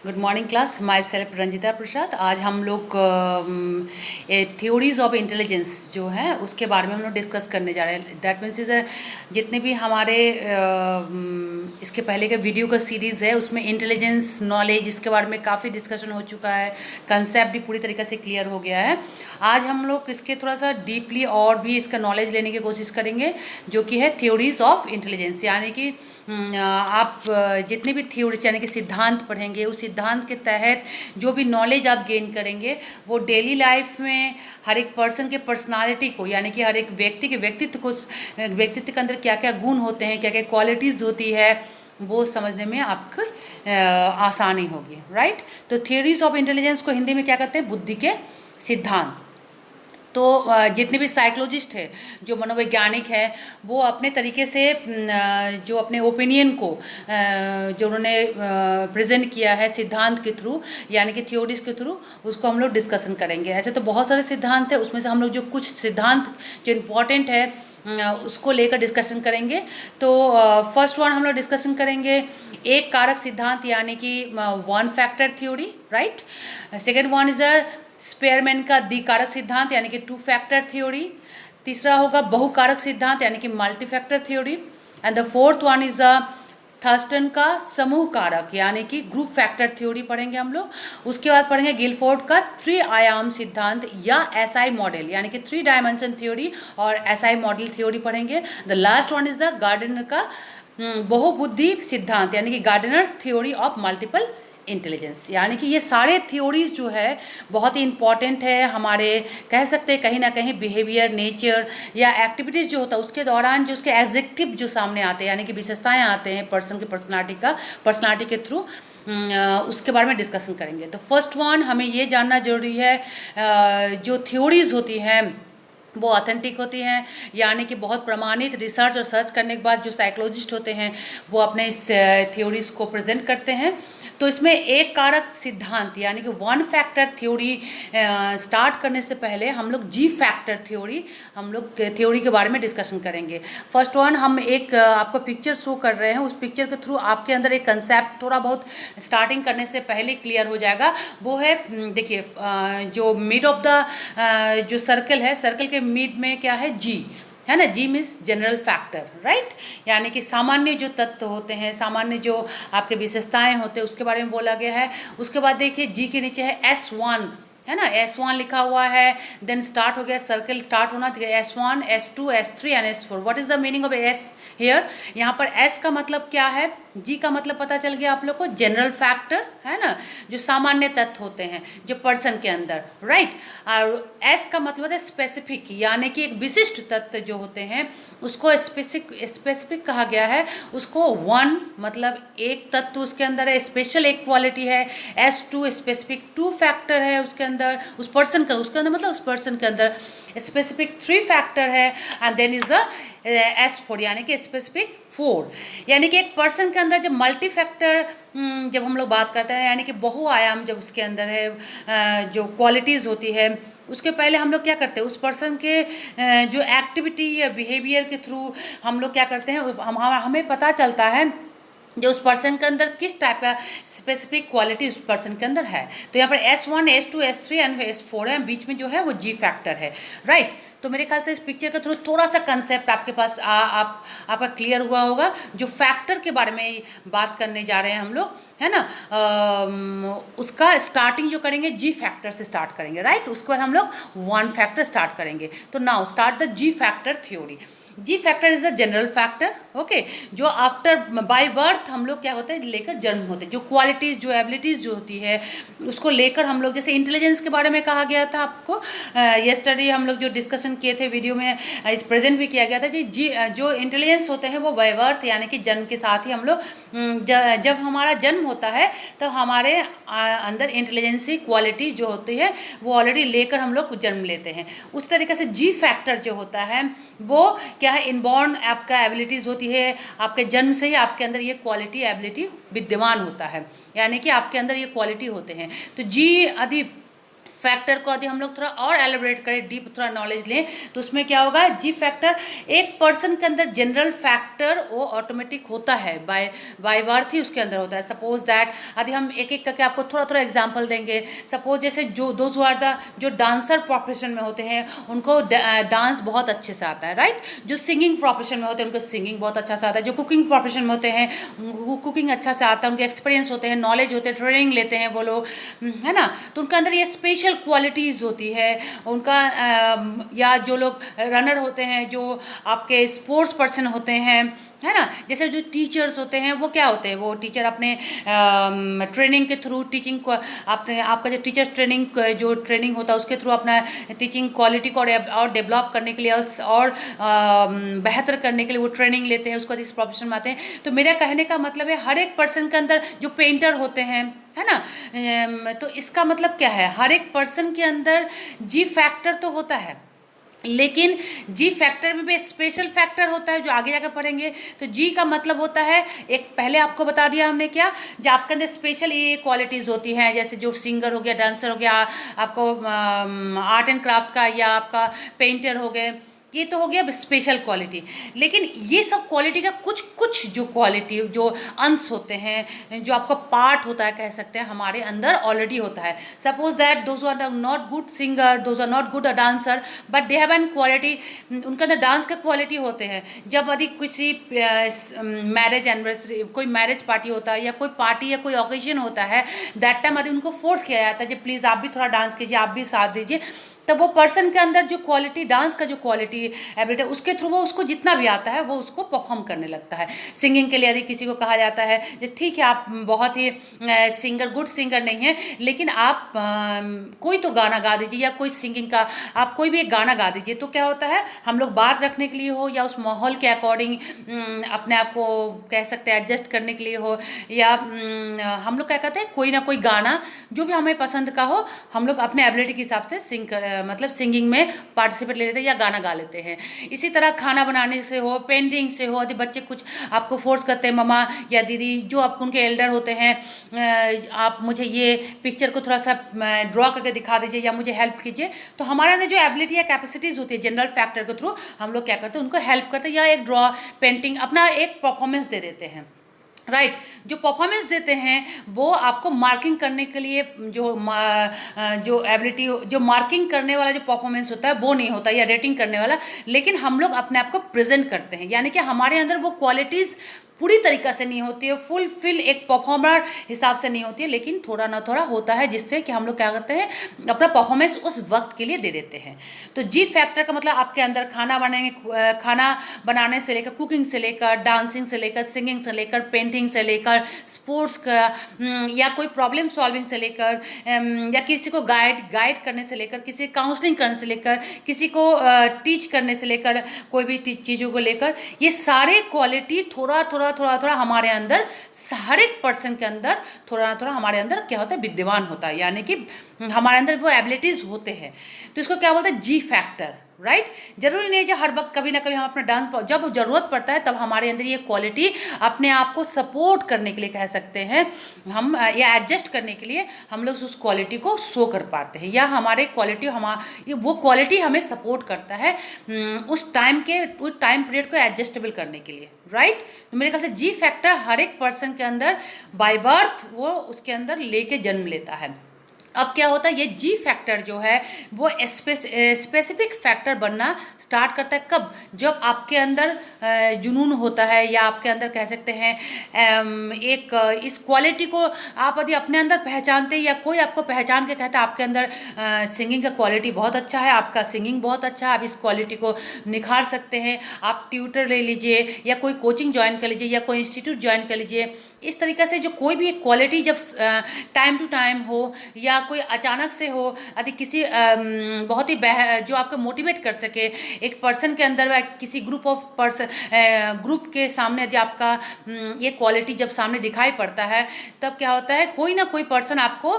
Good morning class, myself Ranjita Prasad. आज हम लोग थ्योरीज ऑफ इंटेलिजेंस जो है उसके बारे में हम लोग डिस्कस करने जा रहे हैं। दैट मीन्स इज जितने भी हमारे इसके पहले का वीडियो का सीरीज़ है उसमें इंटेलिजेंस नॉलेज इसके बारे में काफ़ी डिस्कशन हो चुका है, कंसेप्ट भी पूरी तरीके से क्लियर हो गया है। आज हम लोग इसके थोड़ा सा डीपली और भी इसका नॉलेज लेने की कोशिश करेंगे, जो कि है थ्योरीज ऑफ इंटेलिजेंस। यानी कि आप जितने भी थ्योरीज यानी कि सिद्धांत पढ़ेंगे, उस सिद्धांत के तहत जो भी नॉलेज आप गेन करेंगे वो डेली लाइफ में हर एक पर्सन के पर्सनालिटी को, यानी कि हर एक व्यक्ति के व्यक्तित्व के अंदर क्या क्या गुण होते हैं, क्या क्या क्वालिटीज़ होती है, वो समझने में आपको आसानी होगी। राइट। तो थ्योरीज ऑफ इंटेलिजेंस को हिंदी में क्या कहते हैं? बुद्धि के सिद्धांत। तो जितने भी साइकोलॉजिस्ट है, जो मनोवैज्ञानिक है, वो अपने तरीके से जो अपने ओपिनियन को जो उन्होंने प्रेजेंट किया है सिद्धांत के थ्रू, यानी कि थ्योरीज के थ्रू, उसको हम लोग डिस्कशन करेंगे। ऐसे तो बहुत सारे सिद्धांत है, उसमें से हम लोग जो कुछ सिद्धांत जो इम्पोर्टेंट है उसको लेकर डिस्कशन करेंगे। तो फर्स्ट वन हम लोग डिस्कशन करेंगे एक कारक सिद्धांत, यानी कि one factor theory. Right. Second one is a Spearman का द्विकारक सिद्धांत, यानी कि टू फैक्टर थ्योरी। तीसरा होगा बहुकारक सिद्धांत, यानी कि multi factor theory. And the fourth one is the Thurston का समूह कारक, यानी कि ग्रुप फैक्टर थ्योरी पढ़ेंगे हम लोग। उसके बाद पढ़ेंगे गिलफोर्ड का त्रि आयाम सिद्धांत या एसआई मॉडल, यानी कि थ्री डायमेंशन थ्योरी और एसआई मॉडल थ्योरी पढ़ेंगे। The last one is the Gardner का बहुबुद्धि सिद्धांत, यानी कि Gardner's theory of multiple intelligence. यानी कि ये सारे थ्योरीज जो है बहुत ही इंपॉर्टेंट है हमारे, कह सकते हैं कहीं ना कहीं बिहेवियर, नेचर या एक्टिविटीज़ जो होता है उसके दौरान जो उसके एग्जेक्टिव जो सामने आते हैं, यानी कि विशेषताएं आते हैं पर्सन की पर्सनालिटी के थ्रू, उसके बारे में डिस्कशन करेंगे। तो फर्स्ट वन हमें ये जानना जरूरी है, जो थ्योरीज होती हैं वो ऑथेंटिक होती हैं, यानी कि बहुत प्रमाणित रिसर्च और सर्च करने के बाद जो साइकोलॉजिस्ट होते हैं वो अपने इस थ्योरीज को प्रेजेंट करते हैं। तो इसमें एक कारक सिद्धांत यानी कि वन फैक्टर थ्योरी स्टार्ट करने से पहले हम लोग जी फैक्टर थ्योरी के बारे में डिस्कशन करेंगे। फर्स्ट वन हम एक आपको पिक्चर शो कर रहे हैं, उस पिक्चर के थ्रू आपके अंदर एक कंसेप्ट थोड़ा बहुत स्टार्टिंग करने से पहले क्लियर हो जाएगा। वो है, देखिए, जो मिड ऑफ द जो सर्कल है, सर्कल के मिड में क्या है? जी है ना। जी मीन्स जनरल फैक्टर। राइट। यानी कि सामान्य जो तत्व होते हैं, सामान्य जो आपके विशेषताएं होते हैं उसके बारे में बोला गया है। उसके बाद देखिए जी के नीचे है S1, है ना, S1 लिखा हुआ है। देन स्टार्ट हो गया, सर्कल स्टार्ट होना, S1, S2, S3 and S4। What is the meaning of S here? यहाँ पर S का मतलब क्या है, जी का मतलब पता चल गया आप लोग को, जनरल फैक्टर, है ना, जो सामान्य तत्व होते हैं जो पर्सन के अंदर। राइट। और S का मतलब है स्पेसिफिक, यानी कि एक विशिष्ट तत्व जो होते हैं उसको स्पेसिफिक कहा गया है। उसको वन मतलब एक तत्व उसके अंदर है, स्पेशल एक क्वालिटी है। S2 स्पेसिफिक टू फैक्टर है उसके अंदर, उस पर्सन का, उसके अंदर मतलब उस पर्सन के अंदर स्पेसिफिक थ्री फैक्टर है। And then is a S4 यानी कि स्पेसिफिक 4। यानी कि एक पर्सन के अंदर जब मल्टी फैक्टर जब हम लोग बात करते हैं, यानी कि बहुआयाम जब उसके अंदर है, जो क्वालिटीज़ होती है, उसके पहले हम लोग क्या करते हैं, उस पर्सन के जो एक्टिविटी या बिहेवियर के थ्रू हम लोग क्या करते हैं, हमें पता चलता है जो उस पर्सन के अंदर किस टाइप का स्पेसिफिक क्वालिटी उस पर्सन के अंदर है। तो यहाँ पर S1, S2, S3 and S4 है, बीच में जो है वो जी फैक्टर है। राइट। तो मेरे ख्याल से इस पिक्चर के थ्रू थोड़ा सा कंसेप्ट आपके पास आपका क्लियर हुआ होगा। जो फैक्टर के बारे में बात करने जा रहे हैं हम लोग, है ना, उसका स्टार्टिंग जो करेंगे जी फैक्टर से स्टार्ट करेंगे। राइट। उसके बाद हम लोग वन फैक्टर स्टार्ट करेंगे। तो now start the ji factor theory. Ji factor is a general factor, okay, जो आफ्टर बाय बर्थ हम लोग क्या होते हैं, लेकर जन्म होते हैं। जो क्वालिटीज़, जो एबिलिटीज़ जो होती है उसको लेकर हम लोग, जैसे इंटेलिजेंस के बारे में कहा गया था आपको, यस्टरडे हम लोग जो डिस्कशन किए थे वीडियो में, इस प्रेजेंट भी किया गया था जी। जो इंटेलिजेंस होते हैं वो बाय बर्थ यानी कि जन्म के साथ ही हम लोग, जब हमारा जन्म होता है तब हमारे अंदर इंटेलिजेंसी क्वालिटी जो होती है वो ऑलरेडी लेकर हम लोग जन्म लेते हैं। उस तरीके से जी फैक्टर जो होता है वो क्या है, इनबॉर्न आपका एबिलिटीज़ होती है, आपके जन्म से ही आपके अंदर ये क्वालिटी एबिलिटी विद्यमान होता है, यानी कि आपके अंदर ये क्वालिटी होते हैं। तो जी आदि फैक्टर को यदि हम लोग थोड़ा और एलिब्रेट करें, डीप थोड़ा नॉलेज लें, तो उसमें क्या होगा, जी फैक्टर एक पर्सन के अंदर जनरल फैक्टर वो ऑटोमेटिक होता है, बाय बर्थ ही उसके अंदर होता है। सपोज दैट यदि हम एक एक करके आपको थोड़ा थोड़ा एग्जांपल देंगे। सपोज जैसे जो दोज आर द जो डांसर प्रोफेशन में होते हैं उनको डांस बहुत अच्छे से आता है, राइट। जो सिंगिंग प्रोफेशन में होते हैं उनको सिंगिंग बहुत अच्छा से आता है। जो कुकिंग प्रोफेशन में होते हैं उनको कुकिंग अच्छा से आता है, उनके एक्सपीरियंस होते हैं, नॉलेज होते हैं, ट्रेनिंग लेते हैं वो लोग, है ना। तो उनके अंदर ये स्पेशल क्वालिटीज़ होती है उनका। या जो लोग रनर होते हैं, जो आपके स्पोर्ट्स पर्सन होते हैं, है ना, जैसे जो टीचर्स होते हैं वो क्या होते हैं, वो टीचर अपने ट्रेनिंग के थ्रू टीचिंग को अपने आपका जो टीचर जो ट्रेनिंग होता है उसके थ्रू अपना टीचिंग क्वालिटी को और डेवलप करने के लिए और बेहतर करने के लिए वो ट्रेनिंग लेते हैं, उसके बाद इस प्रोफेशन में आते हैं। तो मेरा कहने का मतलब है हर एक पर्सन के अंदर जो पेंटर होते हैं, है ना, तो इसका मतलब क्या है, हर एक पर्सन के अंदर जी फैक्टर तो होता है, लेकिन जी फैक्टर में भी स्पेशल फैक्टर होता है जो आगे जाकर पढ़ेंगे। तो जी का मतलब होता है, एक पहले आपको बता दिया हमने क्या, जो आपके अंदर स्पेशल ये क्वालिटीज़ होती हैं, जैसे जो सिंगर हो गया, डांसर हो गया, आपको आर्ट एंड क्राफ्ट का, या आपका पेंटर हो गए, ये तो हो गया स्पेशल क्वालिटी। लेकिन ये सब क्वालिटी का कुछ कुछ जो क्वालिटी जो अंश होते हैं, जो आपका पार्ट होता है कह सकते हैं, हमारे अंदर ऑलरेडी होता है। Suppose that those are not good singer, those are not good a dancer, but they have an quality, उनके अंदर डांस के क्वालिटी होते हैं। जब यदि किसी मैरिज एनिवर्सरी, कोई मैरिज पार्टी होता है, या कोई पार्टी या कोई ओकेजन होता है, दैट टाइम यदि उनको फोर्स किया जाता है, जी प्लीज़ आप भी थोड़ा डांस कीजिए, आप भी साथ दीजिए, तब वो पर्सन के अंदर जो क्वालिटी, डांस का जो क्वालिटी एबिलिटी, उसके थ्रू वो उसको जितना भी आता है वो उसको परफॉर्म करने लगता है। सिंगिंग के लिए यदि किसी को कहा जाता है, ठीक है आप बहुत ही गुड सिंगर नहीं है, लेकिन आप कोई तो गाना गा दीजिए, या कोई सिंगिंग का आप कोई भी एक गाना गा दीजिए, तो क्या होता है, हम लोग बात रखने के लिए हो, या उस माहौल के अकॉर्डिंग अपने आप को कह सकते हैं एडजस्ट करने के लिए हो, या हम लोग क्या कहते हैं, कोई ना कोई गाना जो भी हमें पसंद का हो, हम लोग अपने एबिलिटी के हिसाब से मतलब सिंगिंग में पार्टिसिपेट ले लेते हैं या गाना गा लेते हैं। इसी तरह खाना बनाने से हो, पेंटिंग से हो, यदि बच्चे कुछ आपको फोर्स करते हैं, मम्मा या दीदी जो आपको उनके एल्डर होते हैं, आप मुझे ये पिक्चर को थोड़ा सा ड्रॉ करके दिखा दीजिए या मुझे हेल्प कीजिए, तो हमारे अंदर जो एबिलिटी या कैपेसिटीज़ होती है जनरल फैक्टर के थ्रू हम लोग क्या करते हैं, उनको हेल्प करते हैं, या एक ड्रॉ पेंटिंग अपना एक परफॉर्मेंस दे देते हैं, राइट। जो परफॉर्मेंस देते हैं वो आपको मार्किंग करने के लिए, जो एबिलिटी, जो मार्किंग करने वाला जो परफॉर्मेंस होता है वो नहीं होता, या रेटिंग करने वाला, लेकिन हम लोग अपने आप को प्रेजेंट करते हैं, यानी कि हमारे अंदर वो क्वालिटीज़ पूरी तरीक़ा से नहीं होती है, फुलफिल एक परफॉर्मर हिसाब से नहीं होती है, लेकिन थोड़ा ना थोड़ा होता है, जिससे कि हम लोग क्या करते हैं, अपना परफॉर्मेंस उस वक्त के लिए दे देते हैं। तो जी फैक्टर का मतलब आपके अंदर खाना बनाने से लेकर, कुकिंग से लेकर, डांसिंग से लेकर, सिंगिंग से लेकर, पेंटिंग से लेकर, स्पोर्ट्स का, या कोई प्रॉब्लम सॉल्विंग से लेकर, या किसी को गाइड करने से लेकर, किसी काउंसलिंग करने से लेकर, किसी को टीच करने से लेकर, कोई भी चीज़ों को लेकर, ये सारे क्वालिटी थोड़ा हमारे अंदर, हर एक पर्सन के अंदर थोड़ा ना थोड़ा हमारे अंदर क्या होता है, विद्यमान होता है, यानी कि हमारे अंदर वो एबिलिटीज़ होते हैं। तो इसको क्या बोलते हैं, जी फैक्टर, राइट। जरूरी नहीं है हर वक्त, कभी ना कभी हम अपना डांस, जब ज़रूरत पड़ता है तब हमारे अंदर ये क्वालिटी अपने आप को सपोर्ट करने के लिए कह सकते हैं हम, या एडजस्ट करने के लिए हम लोग उस क्वालिटी को शो कर पाते हैं, या हमारे क्वालिटी वो क्वालिटी हमें सपोर्ट करता है उस टाइम पीरियड को एडजस्टेबल करने के लिए, राइट। तो मेरे ख्याल से जी फैक्टर हर एक पर्सन के अंदर बाय बर्थ वो उसके अंदर लेके जन्म लेता है। अब क्या होता है, ये जी फैक्टर जो है वो स्पेसिफिक फैक्टर बनना स्टार्ट करता है कब, जब आपके अंदर जुनून होता है, या आपके अंदर कह सकते हैं एक इस क्वालिटी को आप यदि अपने अंदर पहचानते हैं, या कोई आपको पहचान के कहता है आपके अंदर सिंगिंग का क्वालिटी बहुत अच्छा है, आपका सिंगिंग बहुत अच्छा है, आप इस क्वालिटी को निखार सकते हैं, आप ट्यूटर ले लीजिए, या कोई कोचिंग ज्वाइन कर लीजिए, या कोई इंस्टीट्यूट ज्वाइन कर लीजिए। इस तरीके से जो कोई भी एक क्वालिटी जब टाइम टू टाइम हो, या कोई अचानक से हो, यदि किसी बहुत ही जो आपको मोटिवेट कर सके एक पर्सन के अंदर, या किसी ग्रुप के सामने यदि आपका ये क्वालिटी जब सामने दिखाई पड़ता है, तब क्या होता है, कोई ना कोई पर्सन आपको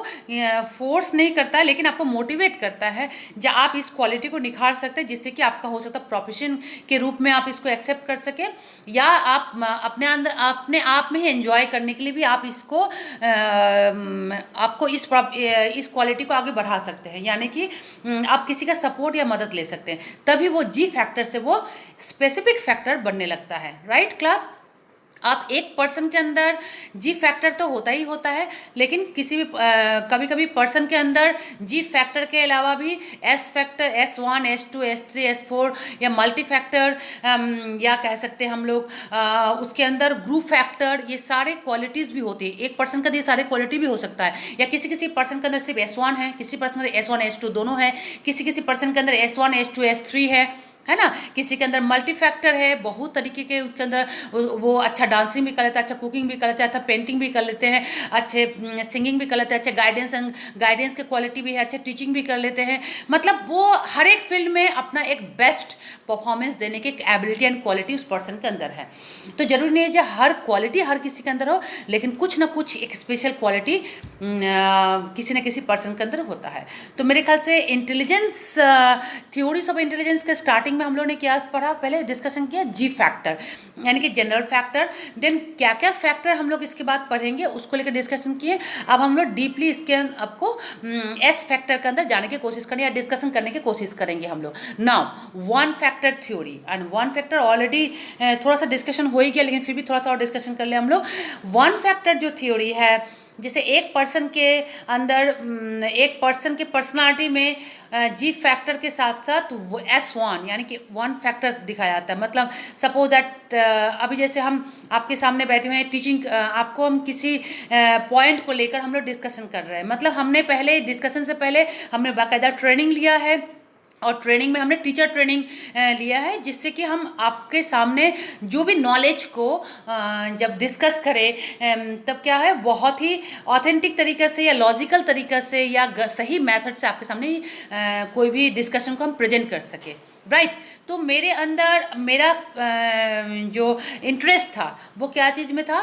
फोर्स नहीं करता है, लेकिन आपको मोटिवेट करता है, जब आप इस क्वालिटी को निखार सकते हैं, जिससे कि आपका हो सकता है प्रोफेशन के रूप में आप इसको एक्सेप्ट कर सके, या आप अपने अंदर अपने आप में ही एंजॉय करने के लिए भी आप इसको आपको इस क्वालिटी को आगे बढ़ा सकते हैं, यानी कि आप किसी का सपोर्ट या मदद ले सकते हैं, तभी वो जी फैक्टर से वो स्पेसिफिक फैक्टर बनने लगता है। राइट क्लास, आप एक पर्सन के अंदर जी फैक्टर तो होता ही होता है, लेकिन किसी भी कभी कभी पर्सन के अंदर जी फैक्टर के अलावा भी S factor, S1, S2, S3, S4 या मल्टी फैक्टर, या कह सकते हैं हम लोग उसके अंदर ग्रुप फैक्टर, ये सारे क्वालिटीज़ भी होती है। एक पर्सन के अंदर ये सारे क्वालिटी भी हो सकता है, या किसी किसी पर्सन के अंदर सिर्फ S1 है, किसी पर्सन के अंदर S1 S2 दोनों है, किसी पर्सन के अंदर S1 S2 S3 है ना, किसी के अंदर मल्टी फैक्टर है, बहुत तरीके के उसके अंदर वो अच्छा डांसिंग भी कर लेता है, अच्छा कुकिंग भी कर लेता है, अच्छा पेंटिंग भी कर लेते हैं, अच्छे सिंगिंग भी कर लेते हैं, अच्छे गाइडेंस के क्वालिटी भी है, अच्छे टीचिंग भी कर लेते हैं। मतलब वो हर एक फील्ड में अपना एक बेस्ट परफॉर्मेंस देने की एबिलिटी एंड क्वालिटी उस पर्सन के अंदर है। तो जरूरी नहीं है जो हर क्वालिटी हर किसी के अंदर हो, लेकिन कुछ ना कुछ एक स्पेशल क्वालिटी किसी न किसी पर्सन के अंदर होता है। तो मेरे ख्याल से इंटेलिजेंस, थ्योरीज ऑफ इंटेलिजेंस के स्टार्टिंग में हम लोग ने क्या पढ़ा, पहले डिस्कशन किया जी फैक्टर यानी कि जनरल फैक्टर, देन क्या क्या फैक्टर हम लोग इसके बाद पढ़ेंगे उसको लेकर डिस्कशन किए। अब हम लोग डीपली इसके आपको एस फैक्टर के अंदर जाने की कोशिश करेंगे या डिस्कशन करने की कोशिश करेंगे हम लोग। Now one factor theory and one factor already थोड़ा सा डिस्कशन हो ही गया, लेकिन फिर भी थोड़ा सा और डिस्कशन कर ले हम लोग। वन फैक्टर जो थ्योरी है, जैसे एक पर्सन के अंदर एक पर्सन के पर्सनालिटी में जी फैक्टर के साथ साथ S1 यानी कि वन फैक्टर दिखाया जाता है। मतलब सपोज दैट अभी जैसे हम आपके सामने बैठे हुए हैं, टीचिंग आपको हम किसी पॉइंट को लेकर हम लोग डिस्कशन कर रहे हैं, मतलब हमने पहले डिस्कशन से पहले हमने बाकायदा ट्रेनिंग लिया है, और ट्रेनिंग में हमने टीचर ट्रेनिंग लिया है, जिससे कि हम आपके सामने जो भी नॉलेज को जब डिस्कस करें तब क्या है बहुत ही ऑथेंटिक तरीके से या लॉजिकल तरीके से या सही मेथड से आपके सामने कोई भी डिस्कशन को हम प्रेजेंट कर सके। राइट तो मेरे अंदर मेरा जो इंटरेस्ट था वो क्या चीज़ में था,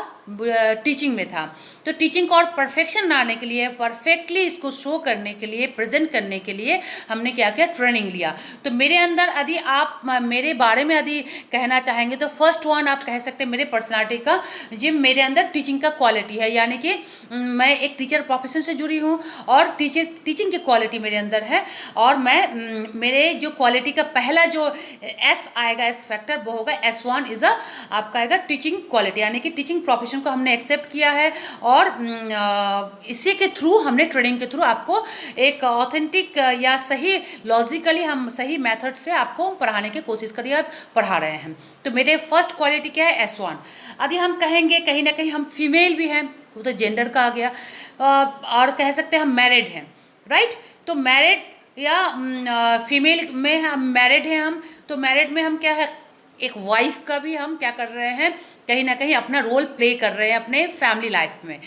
टीचिंग में था। तो टीचिंग को और परफेक्शन लाने के लिए, परफेक्टली इसको शो करने के लिए, प्रेजेंट करने के लिए हमने क्या किया, ट्रेनिंग लिया। तो मेरे अंदर यदि आप मेरे बारे में यदि कहना चाहेंगे तो फर्स्ट वन आप कह सकते हैं मेरे पर्सनालिटी का, जी मेरे अंदर टीचिंग का क्वालिटी है, यानी कि मैं एक टीचर प्रोफेशन से जुड़ी हूँ और टीचिंग की क्वालिटी मेरे अंदर है। और मैं मेरे जो क्वालिटी का पहला जो एस आएगा, एस फैक्टर, वो होगा S1 इज आपका आएगा टीचिंग क्वालिटी, यानी कि टीचिंग प्रोफेशन को हमने एक्सेप्ट किया है और इसी के थ्रू हमने ट्रेनिंग के थ्रू आपको एक ऑथेंटिक या सही लॉजिकली हम सही मेथड से आपको पढ़ाने की कोशिश करिए और पढ़ा रहे हैं। तो मेरे फर्स्ट क्वालिटी क्या है, S1। यदि हम कहेंगे कहीं ना कहीं हम फीमेल भी हैं, वो तो जेंडर का आ गया, और कह सकते हैं हम मैरिड हैं। राइट तो मैरिड या फीमेल में हम मैरिड हैं, हम तो मैरिड में हम क्या है, एक वाइफ का भी हम क्या कर रहे हैं, कहीं ना कहीं अपना रोल प्ले कर रहे हैं अपने फैमिली लाइफ में।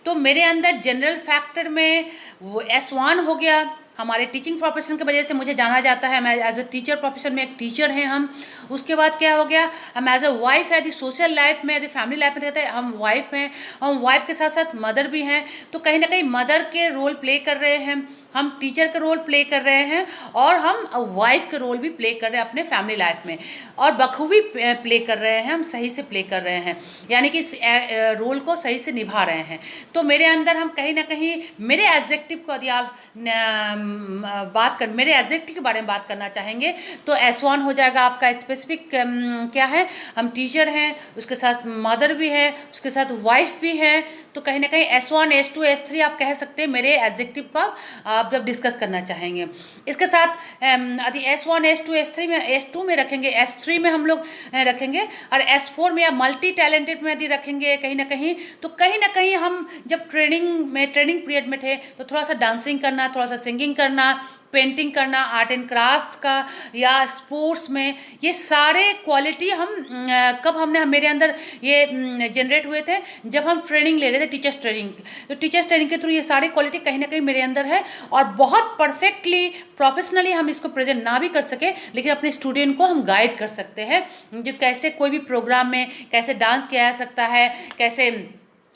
तो मेरे अंदर जनरल फैक्टर में वो S1 हो गया। हमारे टीचिंग प्रोफेशन की वजह से मुझे जाना जाता है, मैं एज अ टीचर प्रोफेशन में एक टीचर हैं हम। उसके बाद क्या हो गया, हम एज अ वाइफ यदि सोशल लाइफ में, यदि फैमिली लाइफ में कहते हैं हम वाइफ हैं, हम वाइफ के साथ साथ मदर भी हैं। तो कहीं ना कहीं मदर के रोल प्ले कर रहे हैं, हम टीचर का रोल प्ले कर रहे हैं, और हम वाइफ के रोल भी प्ले कर रहे हैं अपने फैमिली लाइफ में, और बखूबी प्ले कर रहे हैं, हम सही से प्ले कर रहे हैं, यानी कि रोल को सही से निभा रहे हैं। तो मेरे अंदर हम कहीं ना कहीं मेरे एडजेक्टिव को यदि आप मेरे एडजेक्टिव के बारे में बात करना चाहेंगे तो S1 हो जाएगा आपका स्पेसिफिक क्या है, हम टीचर हैं, उसके साथ मदर भी है, उसके साथ वाइफ भी है। तो कहीं ना कहीं S1 S2 S3 आप कह सकते हैं मेरे एडजेक्टिव का आप जब डिस्कस करना चाहेंगे। इसके साथ यदि S1 S2 S3 में S2 में रखेंगे, S3 में हम लोग रखेंगे, और S4 में या मल्टी टैलेंटेड में यदि रखेंगे कहीं ना कहीं हम जब ट्रेनिंग पीरियड में थे तो थोड़ा सा डांसिंग करना, थोड़ा सा सिंगिंग करना, पेंटिंग करना, आर्ट एंड क्राफ्ट का या स्पोर्ट्स में, ये सारे क्वालिटी हम कब हमने मेरे अंदर ये जनरेट हुए थे, जब हम ट्रेनिंग ले रहे थे टीचर्स ट्रेनिंग। तो टीचर्स ट्रेनिंग के थ्रू ये सारी क्वालिटी कहीं ना कहीं मेरे अंदर है, और बहुत परफेक्टली प्रोफेशनली हम इसको प्रेजेंट ना भी कर सके, लेकिन अपने स्टूडेंट को हम गाइड कर सकते हैं जो कैसे कोई भी प्रोग्राम में कैसे डांस किया जा सकता है, कैसे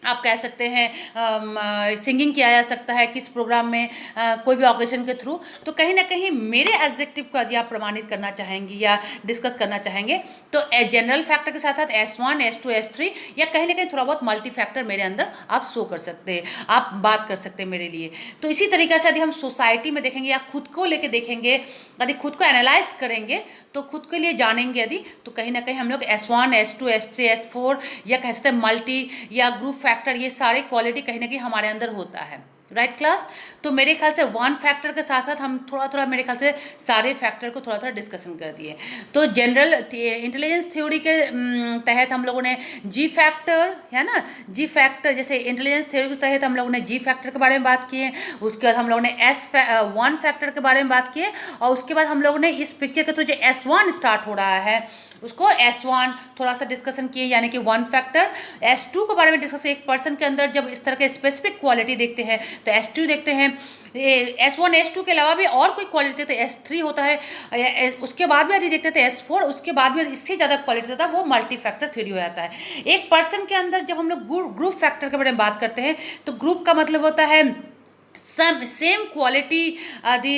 आप कह सकते हैं सिंगिंग किया जा सकता है किस प्रोग्राम में, कोई भी ऑकेजन के थ्रू। तो कहीं ना कहीं मेरे एडजेक्टिव को यदि आप प्रमाणित करना चाहेंगी या डिस्कस करना चाहेंगे तो जनरल फैक्टर के साथ साथ S1 S2 S3 या कहीं ना कहीं थोड़ा बहुत मल्टी फैक्टर मेरे अंदर आप शो कर सकते हैं, आप बात कर सकते हैं मेरे लिए। तो इसी तरीके से यदि हम सोसाइटी में देखेंगे या खुद को लेके देखेंगे, यदि खुद को एनालाइज करेंगे तो खुद के लिए जानेंगे यदि, तो कहीं ना कहीं हम लोग S1 S2 S3 S4 या कह सकते हैं मल्टी या ग्रुप फैक्टर, ये सारे क्वालिटी कहीं ना कहीं हमारे अंदर होता है। Right class. तो मेरे ख्याल से वन फैक्टर के साथ साथ हम थोड़ा थोड़ा मेरे ख्याल से सारे फैक्टर को थोड़ा थोड़ा डिस्कशन कर दिए। तो जनरल इंटेलिजेंस थ्योरी के तहत हम लोगों ने जी फैक्टर, है ना, जी फैक्टर, जैसे इंटेलिजेंस थ्योरी के तहत हम लोगों ने जी फैक्टर के बारे में बात किए, उसके बाद हम लोगों ने वन फैक्टर के बारे में बात किए, और उसके बाद हम लोगों ने इस पिक्चर के थ्रू जो S1 स्टार्ट हो रहा है उसको S1 थोड़ा सा डिस्कशन किए, यानी कि वन फैक्टर। S2 के बारे में डिस्कस, एक पर्सन के अंदर जब इस तरह के स्पेसिफिक क्वालिटी देखते हैं तो S2 देखते हैं। S1 S2 के अलावा भी और कोई क्वालिटी देखते हैं, S3 होता है, उसके बाद भी यदि देखते थे S4, उसके बाद भी इससे ज़्यादा क्वालिटी होता है, वो मल्टी फैक्टर थ्योरी हो जाता है। एक पर्सन के अंदर जब हम लोग ग्रुप फैक्टर के बारे में बात करते हैं तो ग्रुप का मतलब होता है सेम क्वालिटी आदि,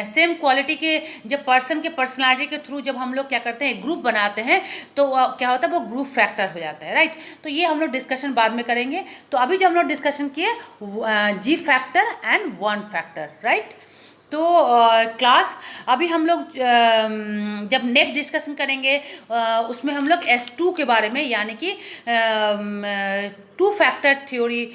सेम क्वालिटी के जब पर्सन के पर्सनालिटी के थ्रू जब हम लोग क्या करते हैं ग्रुप बनाते हैं तो क्या होता है वो ग्रुप फैक्टर हो जाता है। राइट। तो ये हम लोग डिस्कशन बाद में करेंगे। तो अभी जो हम लोग डिस्कशन किए जी factor and one factor. Right. तो क्लास अभी हम लोग जब नेक्स्ट डिस्कशन करेंगे उसमें हम लोग S2 के बारे में, यानी कि टू फैक्टर थ्योरी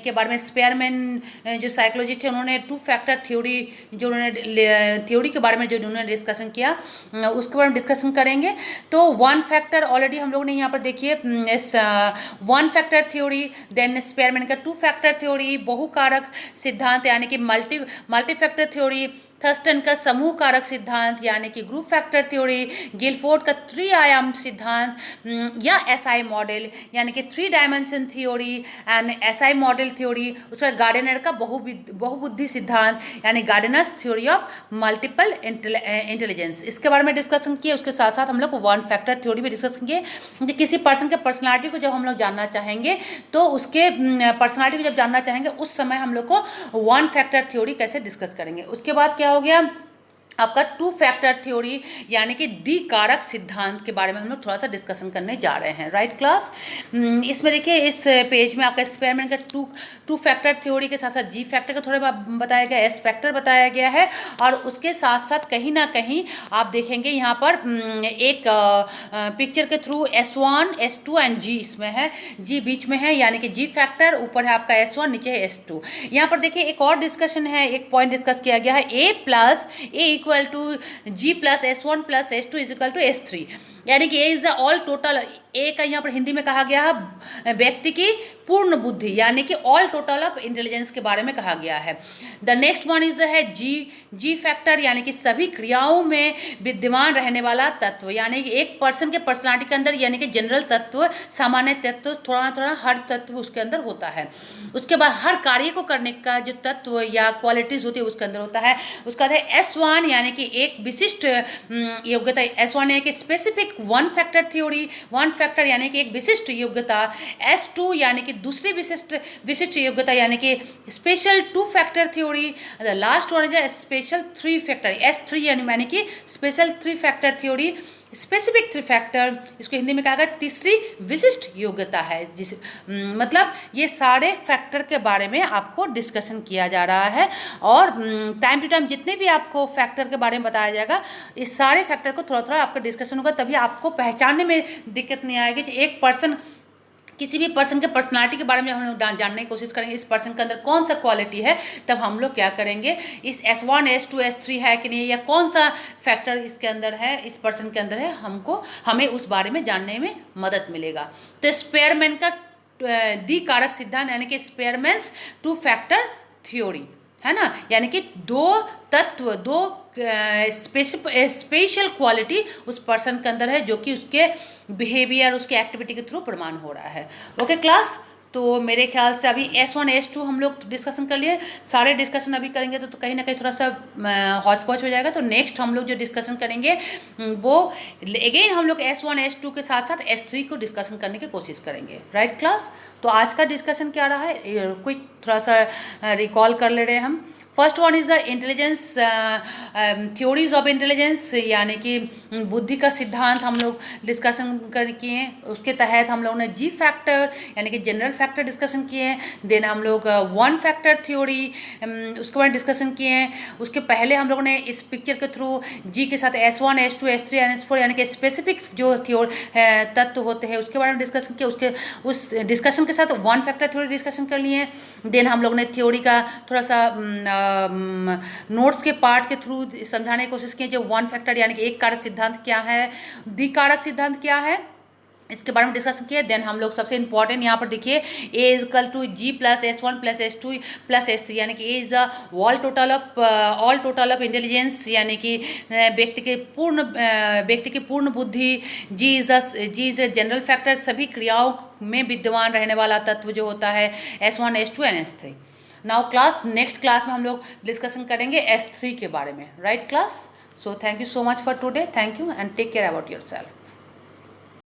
के बारे में, स्पेयरमैन जो साइकोलॉजिस्ट है उन्होंने टू फैक्टर थ्योरी जो उन्होंने थ्योरी के बारे में जो उन्होंने डिस्कशन किया उसके बारे में डिस्कशन करेंगे। तो वन फैक्टर ऑलरेडी हम लोग ने यहाँ पर देखिए इस one factor theory, then Spearman का टू फैक्टर थ्योरी, बहुकारक सिद्धांत यानी कि मल्टी फैक्टर थ्योरी, थर्स्टन का समूह कारक सिद्धांत यानी कि ग्रुप फैक्टर थ्योरी, गिलफोर्ड का त्रिआयाम सिद्धांत या एसआई मॉडल यानी कि three dimension theory and SI model theory, उसका गार्डनर का बहुबुद्धि सिद्धांत यानी Gardner's theory of multiple intelligence, इसके बारे में डिस्कशन किए। उसके साथ साथ हम लोग वन फैक्टर थ्योरी भी डिस्कशन किए कि किसी पर्सन के पर्सनालिटी को जब हम लोग जानना चाहेंगे तो उसके पर्सनालिटी को जब जानना चाहेंगे उस समय हम लोग को वन फैक्टर थ्योरी कैसे डिस्कस करेंगे। उसके बाद क्या हो गया आपका टू फैक्टर थ्योरी यानी कि द्विकारक सिद्धांत के बारे में हम लोग थोड़ा सा डिस्कशन करने जा रहे हैं। Right class. इसमें देखिए इस पेज में आपका एक्सपेरिमेंट का टू फैक्टर थ्योरी के साथ साथ जी फैक्टर का थोड़ा बताया गया, एस फैक्टर बताया गया है, और उसके साथ साथ कहीं ना कहीं आप देखेंगे यहाँ पर एक पिक्चर के थ्रू S1 S2 एंड जी इसमें है, जी बीच में है यानी कि जी फैक्टर, ऊपर है आपका S1, नीचे है S2। यहाँ पर देखिए एक और डिस्कशन है, एक पॉइंट डिस्कस किया गया है, A equal to G plus S1 plus S2 is equal to S3, यानी कि A is the all total. A का यहाँ पर हिंदी में कहा गया है व्यक्ति की पूर्ण बुद्धि यानी कि ऑल टोटल ऑफ इंटेलिजेंस के बारे में कहा गया है। द नेक्स्ट वन इज है जी फैक्टर यानी कि सभी क्रियाओं में विद्यमान रहने वाला तत्व, यानी कि एक पर्सन के पर्सनालिटी के अंदर यानी कि जनरल तत्व, सामान्य तत्व, थोड़ा थोड़ा हर तत्व उसके अंदर होता है। उसके बाद हर कार्य को करने का जो तत्व या क्वालिटीज होती है उसके अंदर होता है। उसका है S1 यानी कि एक विशिष्ट योग्यता, S1 यानी कि specific one factor theory, one factor यानी कि एक विशिष्ट योग्यता, S2 यानी कि दूसरी विशिष्ट योग्यता यानी कि special to factor theory, the last one is special three factor, S3 यानी कि special three factor theory, specific three factor, इसको हिंदी में कहा गया तीसरी विशिष्ट योग्यता है। जिस मतलब ये सारे फैक्टर के बारे में आपको डिस्कशन किया जा रहा है, और टाइम टू टाइम जितने भी आपको फैक्टर के बारे में बताया जाएगा इस सारे फैक्टर को थोड़ा थोड़ा आपका डिस्कशन होगा, तभी आपको पहचानने में दिक्कत नहीं आएगी कि एक पर्सन, किसी भी पर्सन के पर्सनालिटी के बारे में हम लोग जानने की कोशिश करेंगे इस पर्सन के अंदर कौन सा क्वालिटी है, तब हम लोग क्या करेंगे इस S1 S2 S3 है कि नहीं या कौन सा फैक्टर इसके अंदर है, इस पर्सन के अंदर है, हमें उस बारे में जानने में मदद मिलेगा। तो स्पेयरमैन का द्विकारक सिद्धांत यानी कि स्पेयरमैन्स टू फैक्टर थ्योरी है ना, यानी कि दो तत्व, दो स्पेशल क्वालिटी उस पर्सन के अंदर है जो कि उसके बिहेवियर, उसके एक्टिविटी के थ्रू प्रमाण हो रहा है। Okay class. तो मेरे ख्याल से अभी S1 S2 हम लोग डिस्कशन कर लिए, सारे डिस्कशन अभी करेंगे तो कहीं ना कहीं थोड़ा सा हौच पौच हो जाएगा। तो नेक्स्ट हम लोग जो डिस्कशन करेंगे वो अगेन हम लोग S1 S2 के साथ साथ S3 को डिस्कशन करने की कोशिश करेंगे। Right class. तो आज का डिस्कशन क्या रहा है, क्विक थोड़ा सा रिकॉल कर ले रहे हैं हम। First one is the intelligence, theories of intelligence, यानी कि बुद्धि का सिद्धांत हम लोग डिस्कशन कर किए हैं। उसके तहत हम लोग ने जी फैक्टर यानी कि जनरल फैक्टर डिस्कशन किए हैं। देन हम लोग वन फैक्टर थ्योरी उसके बारे में डिस्कशन किए हैं। उसके पहले हम लोग ने इस पिक्चर के थ्रू जी के साथ S1, S2, S3 and S4 यानी कि स्पेसिफिक जो तत्व होते हैं उसके बारे में डिस्कशन किया। उसके उस डिस्कशन के साथ वन फैक्टर थ्योरी डिस्कशन कर लिए। देन हम लोग ने थ्योरी का थोड़ा सा नोट्स के पार्ट के थ्रू समझाने की कोशिश की, जो वन फैक्टर यानी कि एक कारक सिद्धांत क्या है, द्विकारक सिद्धांत क्या है, इसके बारे में डिस्कस किए। देन हम लोग सबसे इंपॉर्टेंट यहाँ पर देखिए A equal to G plus S1 plus S2 plus S3 यानी कि A is all total of intelligence यानी कि व्यक्ति की पूर्ण बुद्धि। जी इज जनरल फैक्टर, सभी क्रियाओं में विद्यमान रहने वाला तत्व जो होता है S1, S2 and S3। Now class next class में हम लोग डिस्कशन करेंगे S3 के बारे में, right class. So thank you so much for today, thank you and take care about your self.